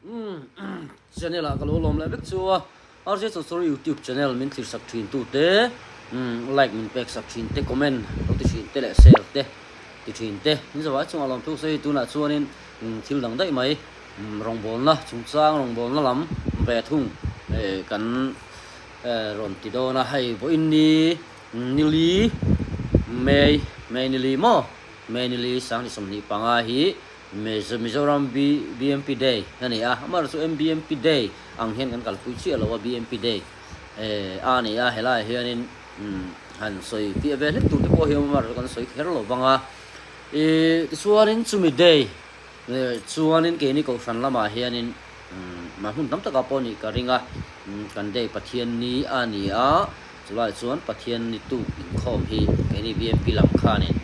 channel ka lo lom la bek chuwa RJ Story YouTube channel min thir sak thin tu te like min pek sak thin te comment lo ti thin te le share te ti thin te ni zawa chung alom tu sei tu na chuanin thil dang dai mai rong bol na chung chang rong bol na lam ve thung kan ron ti do na hai bo in ni nili mai nili mo mai nili sang ni som ni panga hi Mizoram BMP Day ani amar so MBMP Day ang hen kan kalpui chi alo BMP Day ani hela hianin han soi pi ave le tu te po hi amar kan soi kher lo banga chuanin chumi day chuanin ke ni ko san lama hianin ma hun tam taka po ni ka ringa kan day pathian ni ani chulai chuan pathian ni tu in khom hi ke ni BMP lam khanin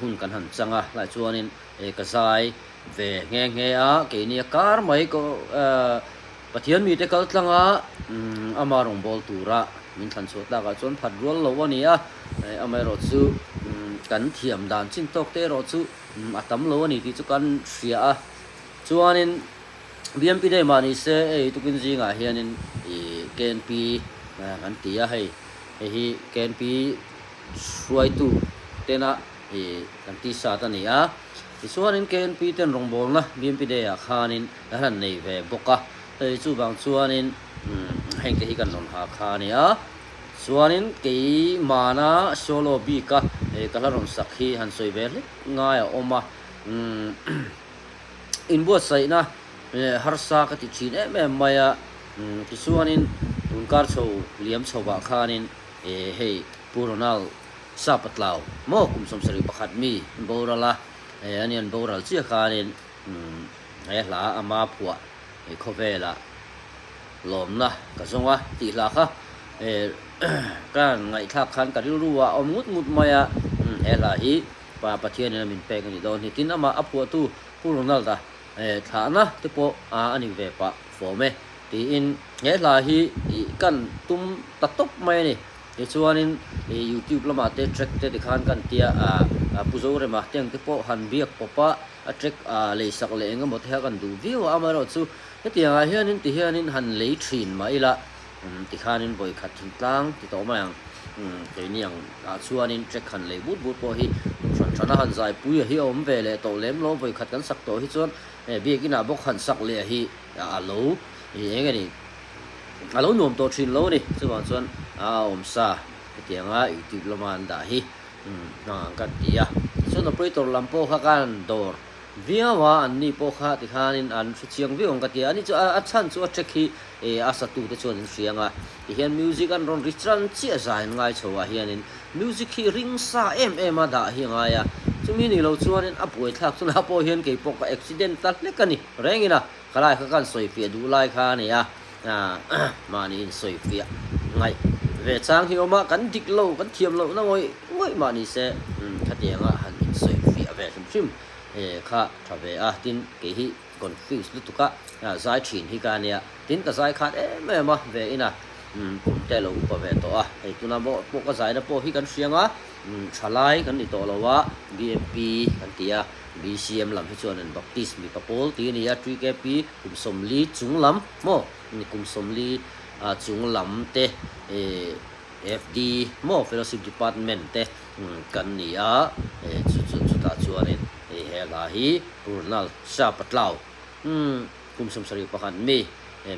hun kan han changa lai chuanin ka sai ve nge ke ni kar mai ko pathian mi te kal tlanga amarong bol tura min than chot la ka chon phat rol lo ani amai ro chu kan thiam dan chin tok te ro chu atam lo ani ti chu kan sia chuanin BMP dei mani se tukin ji nga hianin KNP kan tia hei hi KNP suai tu tena kan ti sa ta ni chuanin KNP ten rong bol na BMP dei khanin han nei ve boka chu bang chuanin heng te hi kan non ha khani chuanin ke mana solo bi ka kalaron sakhi han soi ve nga ya oma in bo sai na harsa ka ti chin maya ti chuanin tunkar chho liam chowa khanin hei puronal sapatlaw mo kumsom sari pakhat mi borala anian boral chi khanin la ama phua khovela lomna ka zonga ti la kha kan ngai thak khan ka ruwa omut maya hela hi pa pathian min pe kan don ni tin ama apu tu puronal da thana te po ani ve pa fome ti in hela hi kan tum tatop mai ni chuanin YouTube lama te track te dikhan kan tia puzo re ma teng te po han biak popa track le sak le engam bot ha kan du view amaro chu hetianga hianin ti hianin han le thin mai la ti khanin boi khat thin tlang ti to mayang ke niang chuanin track han le but po hi thana han zai pui hi om ve le to lem lo boi khat kan sak to hi chuan biakina bok han sak le hi alo engani alo nom to thin lo ni chuan chuan om sa tianga YouTube laman da hi nang kan tia so operator lampo kha kan dor viawa anni po kha ti khanin an chiang vi ong ka tia ani chu a chan chu a check hi asatu te chon sianga ti hian music an ron richran chi zain ngai chowa hianin music hi ring sa em da hi ngaya chumi ni lo chuanin apoi thak chuna po hian ke pok accident tal le kani rengina khalai kha kan soi fi du lai kha ni mani in soi fi ngai ve chang hi oma kan dik lo kan thiam lo na ngoi mani se khatianga han in soi fi ave chim kha thave tin ke hi confuse lu tuka zai thin hi ka nia tin ka zai khat ma ve ina kum te lo pa ve to ei tuna bo ka zai na po hi kan sianga thalai kan ni to lowa BMP kan tia BCM lam hi chuan an baptist mi papol ti ni 3KP kum somli chunglam mo ni kum somli chunglam te FD mo fellowship department te kan ni chu ta chuanin hela hi purnal sa patlaw kum som sari pakhan mi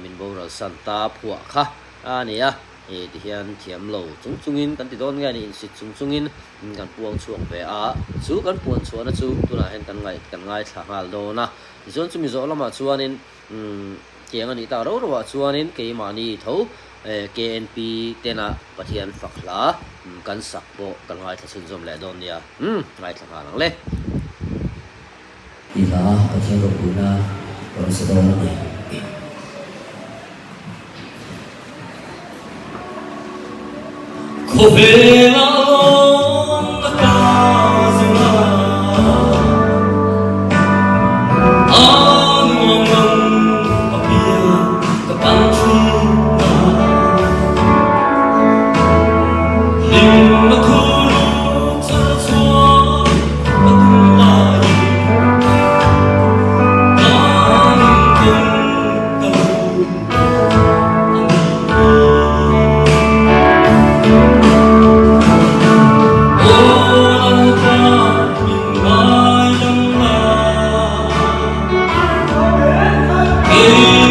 min boral santa phua kha ania ti hian thiam lo chungin kan ti don ngai ni sit chungin kan puang chuang ve chu kan puan chuana chu tuna hen kan ngai thangal do na zon chu mi zo lama chuanin kiang ani ta ro chuanin ke mani tho KNP tena pathian fakla kan sakpo kan ngai thachun zom le don nia ngai thanga le ila pathian ro puna ron se don ni Covela la casa apia ka pantry lim khuru cha chua patumai Ê